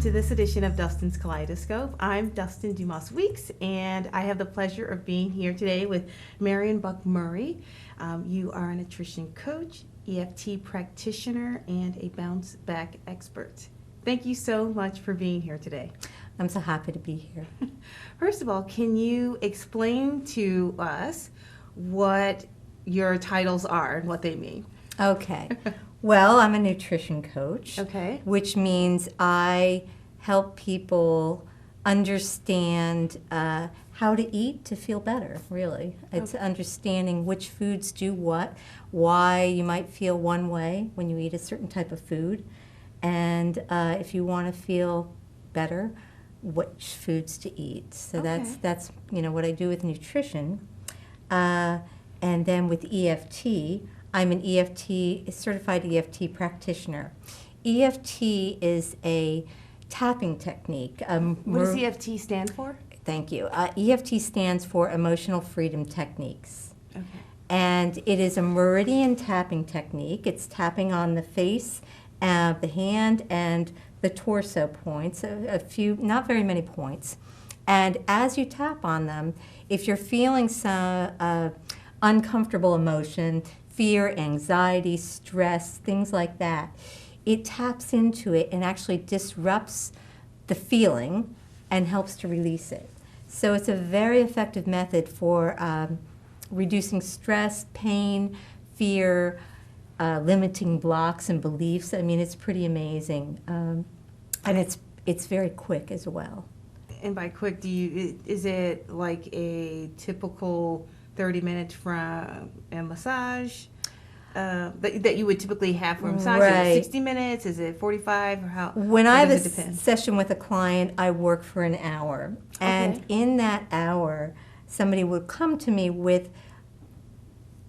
to this edition of Dustin's Kaleidoscope. I'm Dustin Dumas Weeks, and I have the pleasure of being here today with Marian Buck-Murray. You are a nutrition coach, EFT practitioner, and a bounce back expert. Thank you so much for being here today. I'm so happy to be here. First of all, can you explain to us what your titles are and what they mean? Okay. Well, I'm a nutrition coach, Okay. which means I help people understand how to eat to feel better, really. It's understanding which foods do what, why you might feel one way when you eat a certain type of food, and if you want to feel better, which foods to eat. So that's what I do with nutrition. And then with EFT, I'm an EFT, certified EFT practitioner. EFT is a tapping technique. What does EFT stand for? Thank you. EFT stands for Emotional Freedom Techniques. Okay. And it is a meridian tapping technique. It's tapping on the face, the hand, and the torso points, a few, not very many points. And as you tap on them, if you're feeling some uncomfortable emotion, fear, anxiety, stress, things like that, it taps into it and actually disrupts the feeling and helps to release it. So it's a very effective method for reducing stress, pain, fear, limiting blocks and beliefs. I mean, it's pretty amazing. And it's very quick as well. And by quick, is it like a typical 30 minutes from a massage that you would typically have for a massage? Right. Is it 60 minutes? Is it 45? Or how? When I have a depend? session with a client, I work for an hour. And in that hour, somebody would come to me with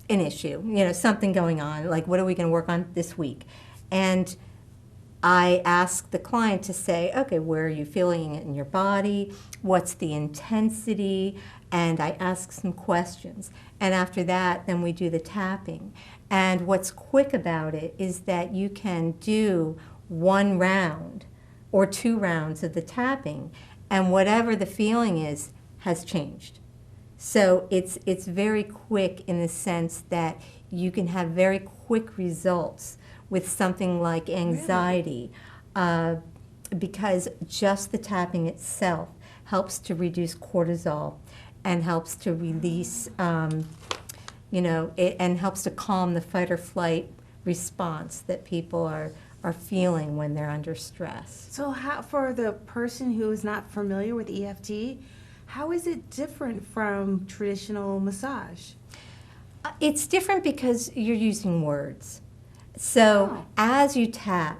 an issue, something going on, like what are we going to work on this week? And I ask the client to say, okay, where are you feeling it in your body? What's the intensity? And I ask some questions. And after that, then we do the tapping. And what's quick about it is that you can do 1 round or 2 rounds of the tapping, and whatever the feeling is has changed. So it's very quick in the sense that you can have very quick results with something like anxiety, because just the tapping itself helps to reduce cortisol and helps to release, and helps to calm the fight or flight response that people are feeling when they're under stress. So how, for the person who is not familiar with EFT, how is it different from traditional massage? It's different because you're using words. So as you tap,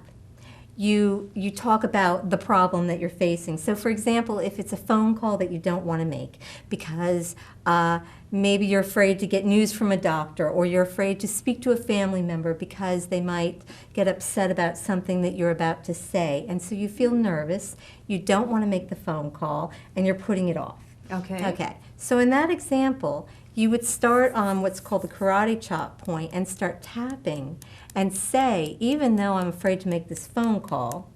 you talk about the problem that you're facing. So for example, if it's a phone call that you don't want to make because maybe you're afraid to get news from a doctor, or you're afraid to speak to a family member because they might get upset about something that you're about to say, and so you feel nervous, you don't want to make the phone call, and you're putting it off. Okay. So in that example, you would start on what's called the karate chop point and start tapping and say, even though I'm afraid to make this phone call,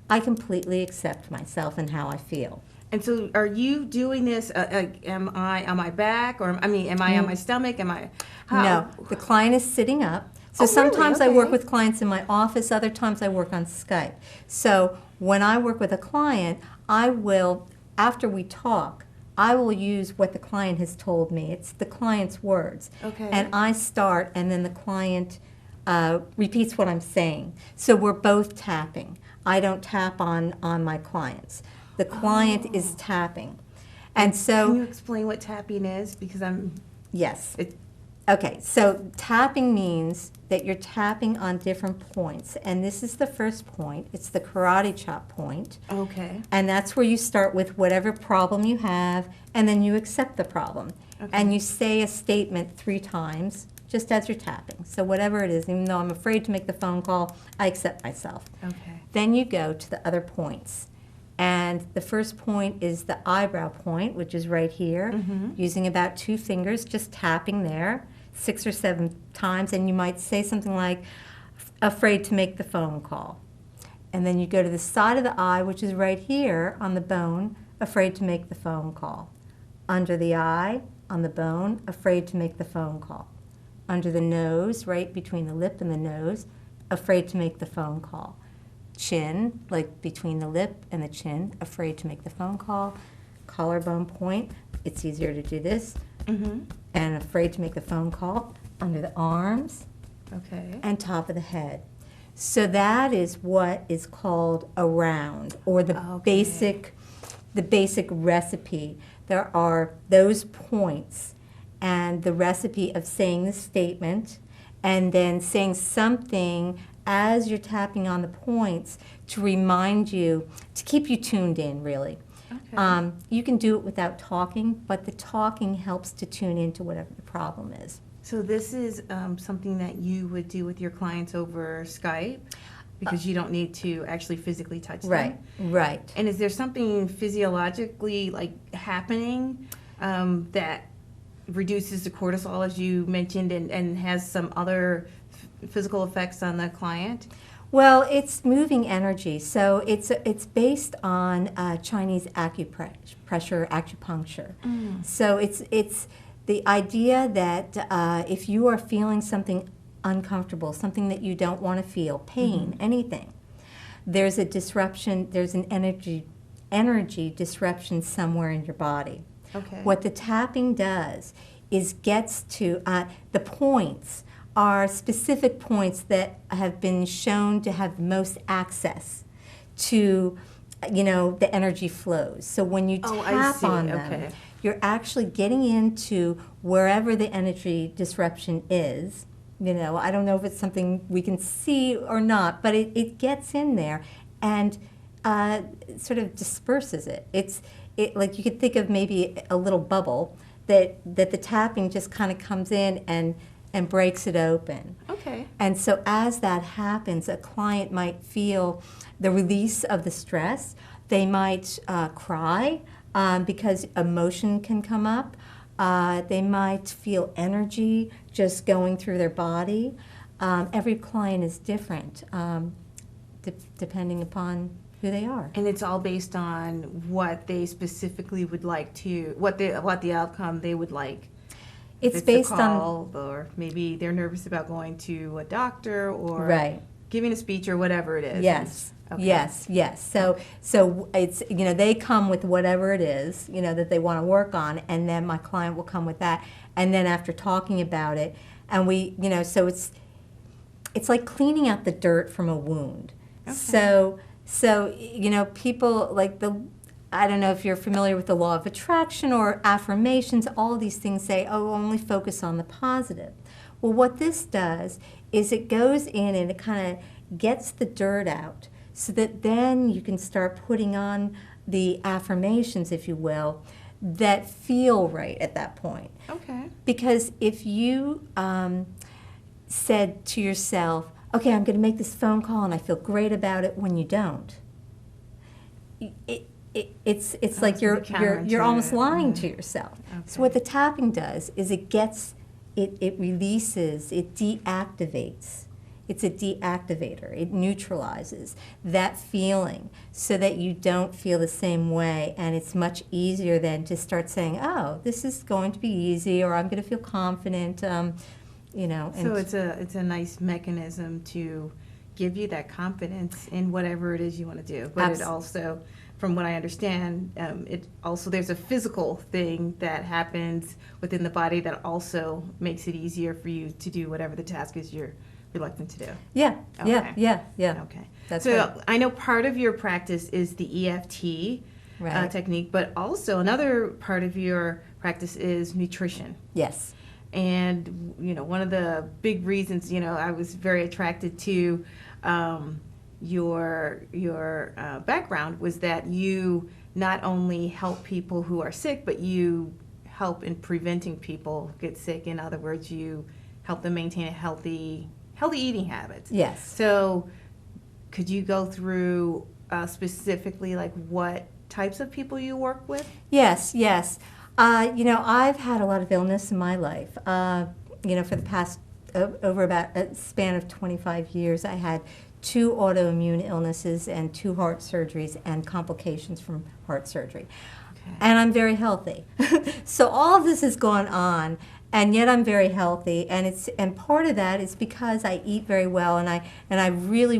I completely accept myself and how I feel. And so are you doing this, am I on my back, or am I on my stomach? How? No, the client is sitting up. So sometimes really? I work with clients in my office, other times I work on Skype. So when I work with a client, I will, after we talk, I will use what the client has told me. It's the client's words. Okay. And I start, and then the client repeats what I'm saying. So we're both tapping. I don't tap on my clients. The client is tapping. And so... Can you explain what tapping is? Because Yes. Okay, so tapping means that you're tapping on different points. And this is the first point. It's the karate chop point. Okay. And that's where you start with whatever problem you have, and then you accept the problem. Okay. And you say a statement 3 times, just as you're tapping. So whatever it is, even though I'm afraid to make the phone call, I accept myself. Okay. Then you go to the other points. And the first point is the eyebrow point, which is right here, using about 2 fingers, just tapping there 6 or 7 times. And you might say something like, afraid to make the phone call. And then you go to the side of the eye, which is right here on the bone, afraid to make the phone call. Under the eye, on the bone, afraid to make the phone call. Under the nose, right between the lip and the nose, afraid to make the phone call. Chin, like between the lip and the chin, afraid to make the phone call. Collarbone point, it's easier to do this. And afraid to make the phone call. Under the arms, Okay. and top of the head. So that is what is called a round, or the Okay. basic recipe. There are those points, and the recipe of saying the statement, and then saying something as you're tapping on the points to remind you, to keep you tuned in, really. Okay. You can do it without talking, but the talking helps to tune into whatever the problem is. So this is something that you would do with your clients over Skype, because you don't need to actually physically touch them. Right, right. And is there something physiologically like happening that reduces the cortisol, as you mentioned, and has some other physical effects on the client? Well, it's moving energy, so it's based on Chinese acupuncture. So it's the idea that if you are feeling something uncomfortable, something that you don't want to feel, pain, anything, there's a disruption, there's an energy disruption somewhere in your body. Okay. What the tapping does is gets to the points are specific points that have been shown to have the most access to, the energy flows. So when you tap on them, you're actually getting into wherever the energy disruption is. I don't know if it's something we can see or not, but it gets in there and sort of disperses it. It's like you could think of maybe a little bubble that the tapping just kind of comes in and breaks it open. Okay. And so as that happens, a client might feel the release of the stress. They might cry because emotion can come up. They might feel energy just going through their body. Every client is different, depending upon who they are. And it's all based on what they specifically would like to, what the outcome they would like. It's If based a on, call, or maybe they're nervous about going to a doctor or right. giving a speech or whatever it is. Yes. Okay. Yes. So it's they come with whatever it is that they want to work on, and then my client will come with that, and then after talking about it, and we so it's like cleaning out the dirt from a wound. Okay. So people like I don't know if you're familiar with the law of attraction or affirmations. All of these things say, only focus on the positive. Well, what this does is it goes in and it kind of gets the dirt out, so that then you can start putting on the affirmations, if you will, that feel right at that point. Okay. Because if you said to yourself, okay, I'm going to make this phone call and I feel great about it, when you don't, it's like you're almost lying to yourself. Okay. So what the tapping does is it releases, it deactivates. It's a deactivator. It neutralizes that feeling so that you don't feel the same way, and it's much easier then to start saying, this is going to be easy, or I'm going to feel confident, So it's a nice mechanism to give you that confidence in whatever it is you want to do. But it also, from what I understand, there's a physical thing that happens within the body that also makes it easier for you to do whatever the task is you're reluctant to do. Yeah. Okay. Okay. That's so right. I know part of your practice is the EFT technique, but also another part of your practice is nutrition. Yes. And one of the big reasons I was very attracted to your background was that you not only help people who are sick, but you help in preventing people get sick. In other words, you help them maintain a healthy eating habits. Yes. So could you go through specifically like what types of people you work with? Yes. I've had a lot of illness in my life. For the past over about a span of 25 years, I had 2 autoimmune illnesses and 2 heart surgeries and complications from heart surgery. Okay. And I'm very healthy. So all of this has gone on, and yet I'm very healthy, and part of that is because I eat very well, and I've really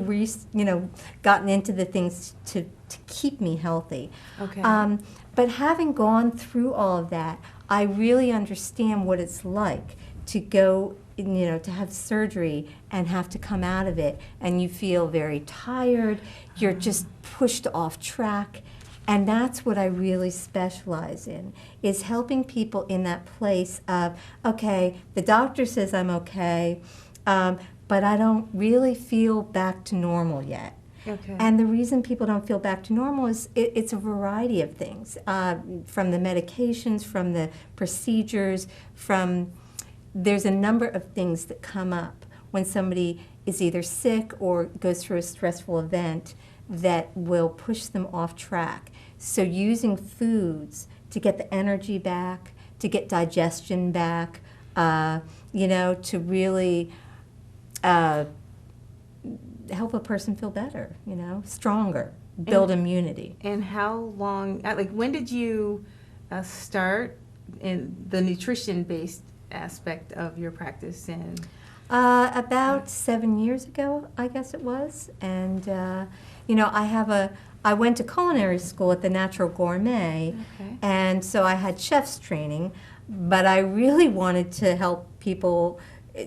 gotten into the things to keep me healthy. Okay. But having gone through all of that, I really understand what it's like to go, to have surgery and have to come out of it, and you feel very tired, you're just pushed off track. And that's what I really specialize in, is helping people in that place of, okay, the doctor says I'm okay, but I don't really feel back to normal yet. Okay. And the reason people don't feel back to normal is it's a variety of things, from the medications, from the procedures, there's a number of things that come up when somebody is either sick or goes through a stressful event that will push them off track. So using foods to get the energy back, to get digestion back, to really help a person feel better, stronger, build immunity. And how long, when did you start in the nutrition-based aspect of your practice? And About 7 years ago, I guess it was. And, I went to culinary school at the Natural Gourmet, Okay. and so I had chef's training, but I really wanted to help people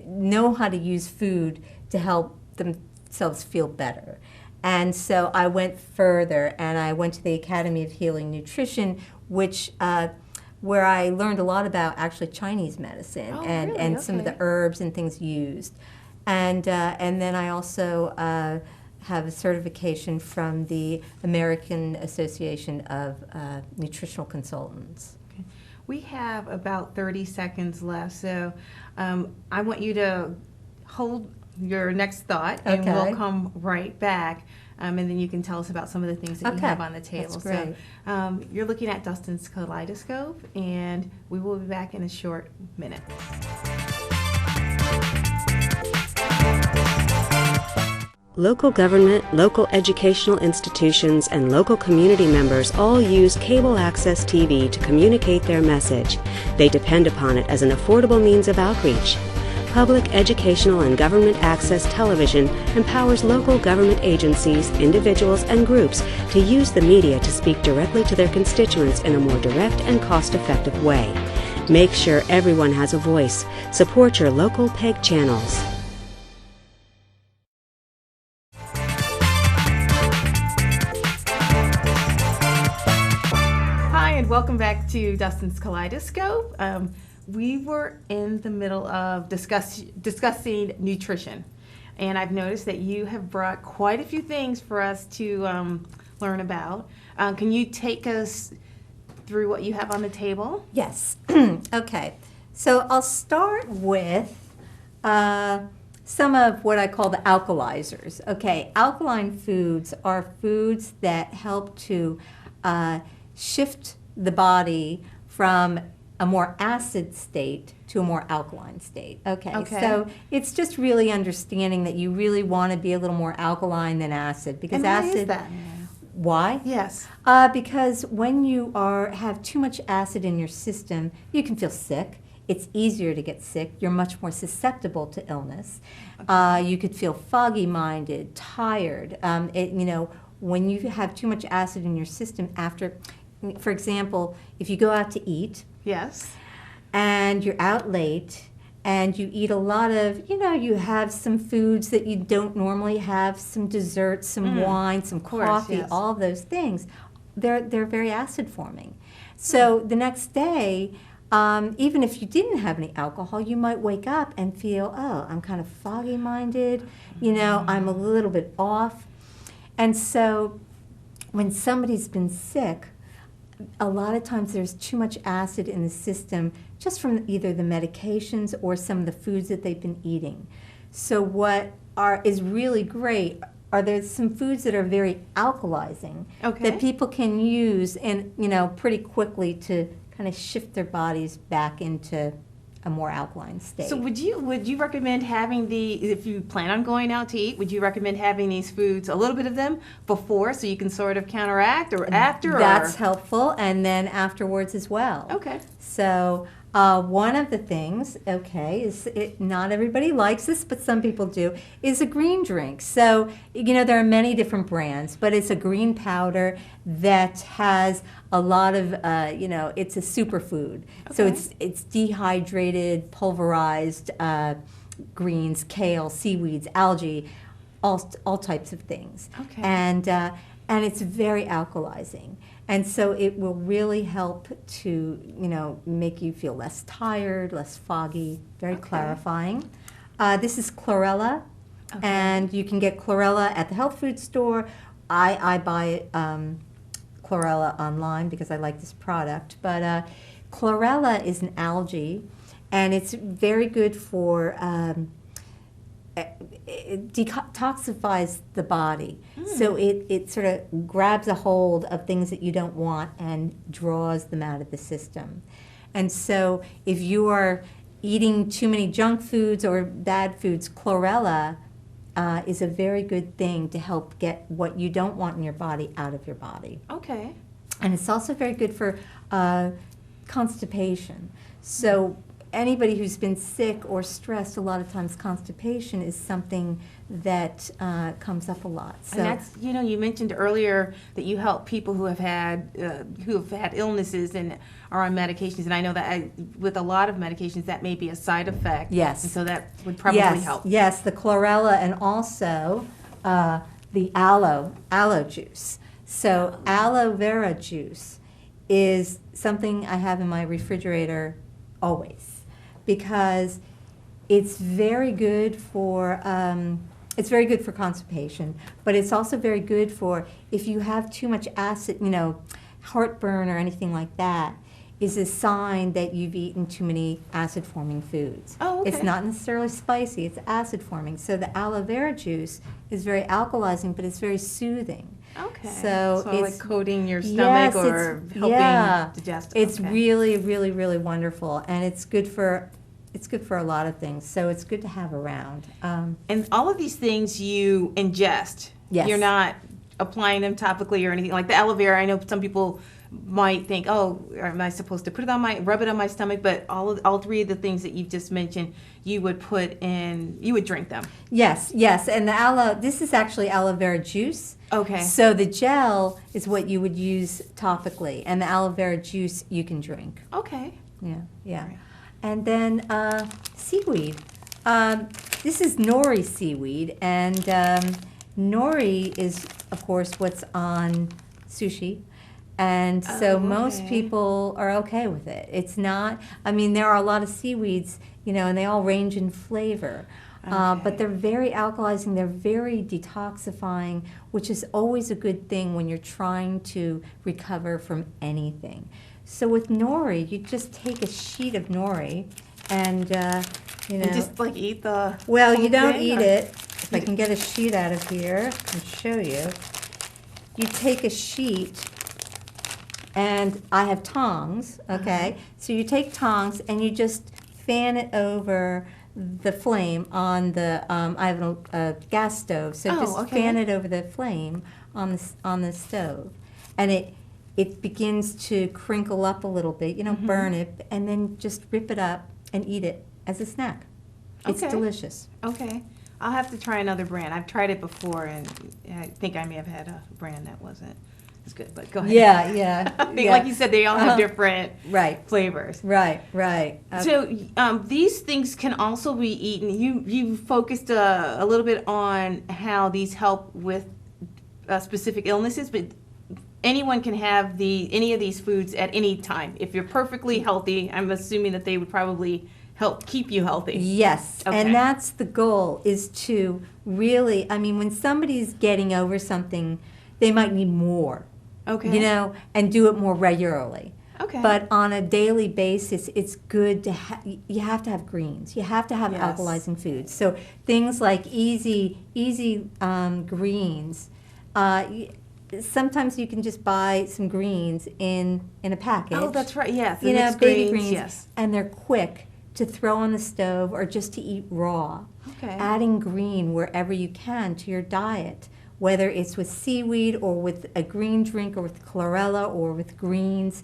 know how to use food to help themselves feel better. And so I went further, and I went to the Academy of Healing Nutrition, which where I learned a lot about actually Chinese medicine and some of the herbs and things used. And then I also have a certification from the American Association of Nutritional Consultants. Okay. We have about 30 seconds left, so I want you to hold your next thought, and Okay. we'll come right back, and then you can tell us about some of the things that you Okay. have on the table. That's great. So you're looking at Dustin's Kaleidoscope, and we will be back in a short minute. Local government, local educational institutions, and local community members all use cable access TV to communicate their message. They depend upon it as an affordable means of outreach. Public educational and government access television empowers local government agencies, individuals, and groups to use the media to speak directly to their constituents in a more direct and cost-effective way. Make sure everyone has a voice. Support your local PEG channels. And welcome back to Dustin's Kaleidoscope. We were in the middle of discussing nutrition, and I've noticed that you have brought quite a few things for us to learn about. Can you take us through what you have on the table? Yes. Okay. So I'll start with some of what I call the alkalizers. Okay, alkaline foods are foods that help to shift the body from a more acid state to a more alkaline state. Okay, so it's just really understanding that you really want to be a little more alkaline than acid, because And why acid. is that? Why? Yes. Because when you have too much acid in your system, you can feel sick. It's easier to get sick. You're much more susceptible to illness. You could feel foggy-minded, tired. When you have too much acid in your system for example, if you go out to eat, Yes. and you're out late, and you eat a lot of, you have some foods that you don't normally have, some desserts, some wine, some coffee, yes. all of those things, they're very acid forming. So the next day, even if you didn't have any alcohol, you might wake up and feel, oh, I'm kind of foggy-minded, I'm a little bit off. And so when somebody's been sick, a lot of times there's too much acid in the system just from either the medications or some of the foods that they've been eating. So what is really great are there some foods that are very alkalizing that people can use and pretty quickly to kind of shift their bodies back into a more alkaline state. So would you recommend having if you plan on going out to eat, would you recommend having these foods, a little bit of them before so you can sort of counteract or after? That's helpful, and then afterwards as well. Okay. So one of the things, not everybody likes this, but some people do, is a green drink. So, there are many different brands, but it's a green powder that has a lot of, it's a superfood. Okay. So it's dehydrated, pulverized greens, kale, seaweeds, algae, all types of things. Okay. And it's very alkalizing. And so it will really help to, make you feel less tired, less foggy, very clarifying. This is chlorella, and you can get chlorella at the health food store. I buy chlorella online because I like this product. But chlorella is an algae, and it's very good for it detoxifies the body. So it sort of grabs a hold of things that you don't want and draws them out of the system. And so if you are eating too many junk foods or bad foods, chlorella is a very good thing to help get what you don't want in your body out of your body. Okay. And it's also very good for constipation. So anybody who's been sick or stressed, a lot of times constipation is something that comes up a lot. So, and that's, you mentioned earlier that you help people who have had illnesses and are on medications, and I know that with a lot of medications that may be a side effect. Yes. And so that would probably help. Yes, the chlorella and also the aloe juice. So aloe vera juice is something I have in my refrigerator always, because it's very good for constipation, but it's also very good for if you have too much acid, heartburn or anything like that, is a sign that you've eaten too many acid-forming foods. Oh, okay. It's not necessarily spicy, it's acid-forming. So the aloe vera juice is very alkalizing, but it's very soothing. Okay. So it's like coating your stomach or helping digest. It's really, really, really wonderful, and it's good for a lot of things. So it's good to have around. And all of these things you ingest. Yes. You're not applying them topically or anything like the aloe vera. I know some people might think, oh, am I supposed to rub it on my stomach? But all three of the things that you've just mentioned, you would drink them. Yes, and this is actually aloe vera juice. Okay. So the gel is what you would use topically, and the aloe vera juice you can drink. Okay. Yeah. Right. And then seaweed. This is nori seaweed, and nori is, of course, what's on sushi. And so most people are okay with it. It's not, there are a lot of seaweeds, and they all range in flavor. But they're very alkalizing, they're very detoxifying, which is always a good thing when you're trying to recover from anything. So with nori, you just take a sheet of nori and, And just like eat the Well, whole you don't thing, eat or? it. If I can get a sheet out of here and show you. You take a sheet, and I have tongs, okay? So you take tongs and you just fan it over the flame on the, I have a gas stove, so just fan it over the flame on the stove. And it begins to crinkle up a little bit, burn it, and then just rip it up and eat it as a snack. It's delicious. Okay. I'll have to try another brand. I've tried it before, and I think I may have had a brand that wasn't as good, but go ahead. Yeah. Like you said, they all have different flavors. Right. So these things can also be eaten. You focused a little bit on how these help with specific illnesses, but anyone can have any of these foods at any time. If you're perfectly healthy, I'm assuming that they would probably help keep you healthy. Yes, and that's the goal, is to really, when somebody's getting over something, they might need more. Okay. And do it more regularly. Okay. But on a daily basis, it's good to you have to have greens. You have to have alkalizing foods. So things like easy greens. Sometimes you can just buy some greens in a package. Oh, that's right. Yes. Baby greens. Yes. And they're quick to throw on the stove or just to eat raw. Okay. Adding green wherever you can to your diet, whether it's with seaweed or with a green drink or with chlorella or with greens.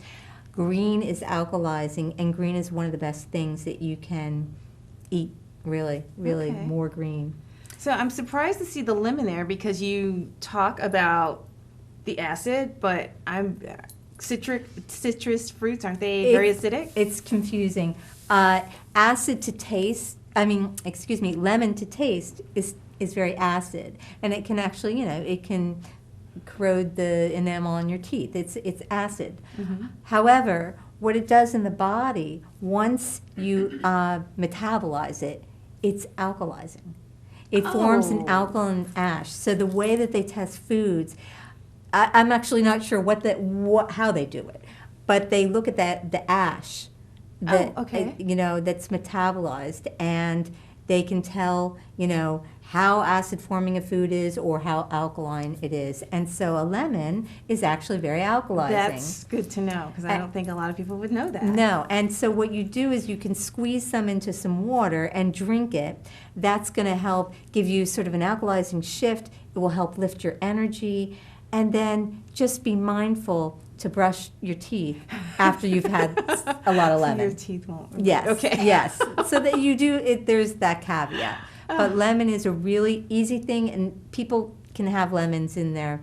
Green is alkalizing, and green is one of the best things that you can eat, really, really Okay. more green. So I'm surprised to see the lemon there because you talk about the acid, but citrus fruits, aren't they very acidic? It's confusing. Acid to taste, lemon to taste is very acid, and it can actually, it can corrode the enamel on your teeth. It's acid. Mm-hmm. However, what it does in the body, once you metabolize it, it's alkalizing. It forms an Oh. alkaline ash. So the way that they test foods, I'm actually not sure how they do it, but they look at the ash that okay. that's metabolized, and they can tell how acid forming a food is or how alkaline it is. And so a lemon is actually very alkalizing. That's good to know because I don't think a lot of people would know that. No, and so what you do is you can squeeze some into some water and drink it. That's going to help give you sort of an alkalizing shift. It will help lift your energy. And then just be mindful to brush your teeth after you've had a lot of So your lemon. teeth won't. Yes. Okay. Yes. So that you do it. There's that caveat. But lemon is a really easy thing, and people can have lemons in there.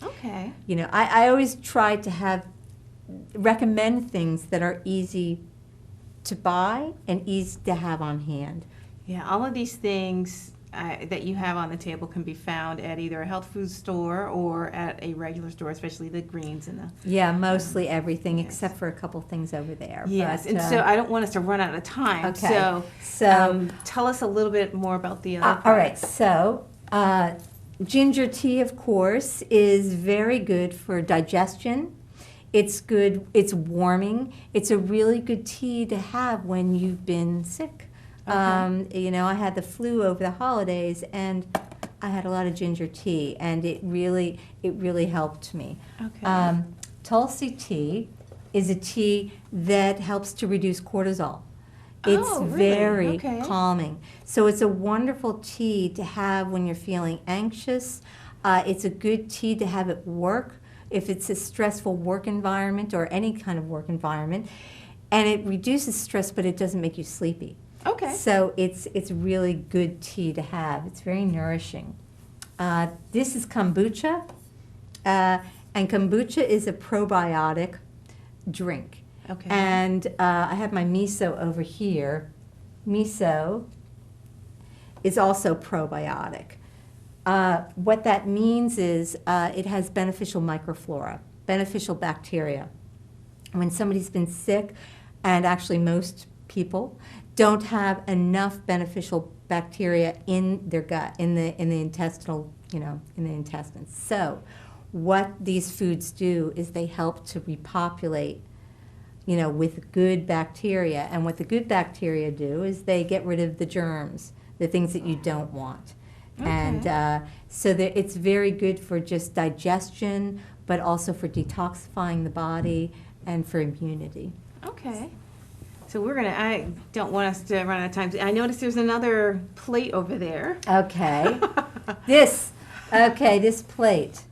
Okay. I always try to recommend things that are easy to buy and easy to have on hand. Yeah, all of these things that you have on the table can be found at either a health food store or at a regular store, especially the greens and the. Yeah, mostly everything yes. except for a couple things over there. Yes, But, and so I don't want us to run out of time. Okay. So tell us a little bit more about the other. all right, products. so ginger tea, of course, is very good for digestion. It's good, it's warming. It's a really good tea to have when you've been sick. Okay. I had the flu over the holidays, and I had a lot of ginger tea, and it really helped me. Okay. Tulsi tea is a tea that helps to reduce cortisol. It's Oh, really? very Okay. calming. So it's a wonderful tea to have when you're feeling anxious. It's a good tea to have at work if it's a stressful work environment or any kind of work environment. And it reduces stress, but it doesn't make you sleepy. Okay. So it's really good tea to have. It's very nourishing. This is kombucha, and kombucha is a probiotic drink. Okay. And I have my miso over here. Miso is also probiotic. What that means is it has beneficial microflora, beneficial bacteria. When somebody's been sick, and actually most people don't have enough beneficial bacteria in their gut, in the intestinal, in the intestines. So what these foods do is they help to repopulate, with good bacteria. And what the good bacteria do is they get rid of the germs, the things that you don't want. Okay. And so that it's very good for just digestion, but also for detoxifying the body and for immunity. Okay. So I don't want us to run out of time. I noticed there's another plate over there. Okay. This plate.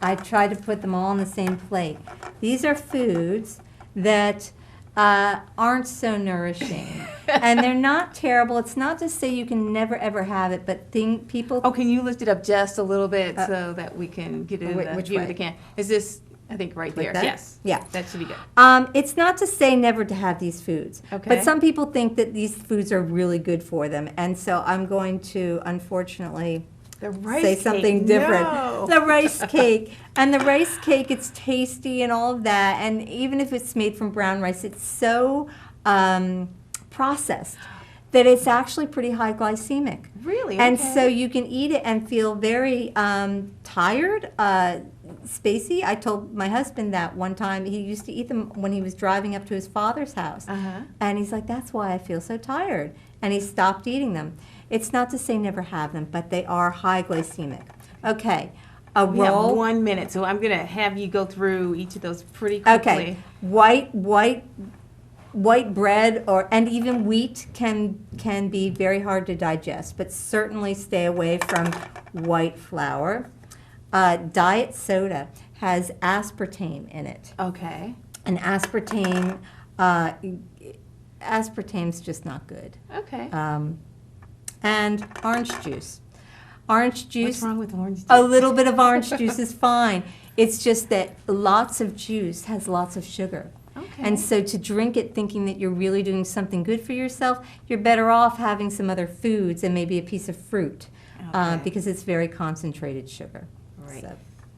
I try to put them all on the same plate. These are foods that aren't so nourishing. And they're not terrible. It's not to say you can never, ever have it, but people... Oh, can you lift it up just a little bit so that we can get in the which view of way? the can? Is this, I think, right Like there? that? Yes. Yeah. That should be good. It's not to say never to have these foods. Okay. But some people think that these foods are really good for them. And so I'm going to, unfortunately... The rice say cake. something different. No. The rice cake. And the rice cake, it's tasty and all of that. And even if it's made from brown rice, it's so processed that it's actually pretty high glycemic. Really? And Okay. so you can eat it and feel very tired, spacey. I told my husband that one time. He used to eat them when he was driving up to his father's house. Uh-huh. And he's like, that's why I feel so tired. And he stopped eating them. It's not to say never have them, but they are high glycemic. Okay, a We have roll. 1 minute, so I'm going to have you go through each of those pretty quickly. Okay, white white bread and even wheat can be very hard to digest, but certainly stay away from white flour. Diet soda has aspartame in it. Okay. And aspartame's just not good. Okay. And orange juice. Orange juice. What's wrong with orange juice? A little bit of orange juice is fine. It's just that lots of juice has lots of sugar. Okay. And so to drink it thinking that you're really doing something good for yourself, you're better off having some other foods and maybe a piece of fruit Okay. because it's very concentrated sugar. Right. So.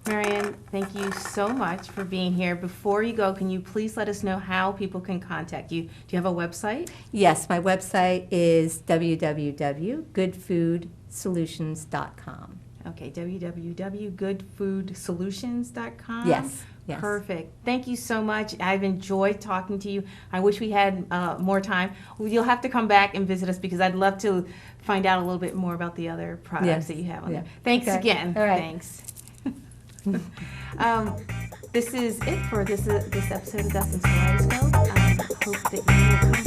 Marian, thank you so much for being here. Before you go, can you please let us know how people can contact you? Do you have a website? Yes, my website is www.goodfoodsolutions.com. Okay, www.goodfoodsolutions.com. Yes, yes. Perfect. Thank you so much. I've enjoyed talking to you. I wish we had more time. You'll have to come back and visit us because I'd love to find out a little bit more about the other products Yes, that you have on yeah. there. Thanks Okay. again. All right. Thanks. This is it for this episode of Dustin's Kaleidoscope. I hope that you will come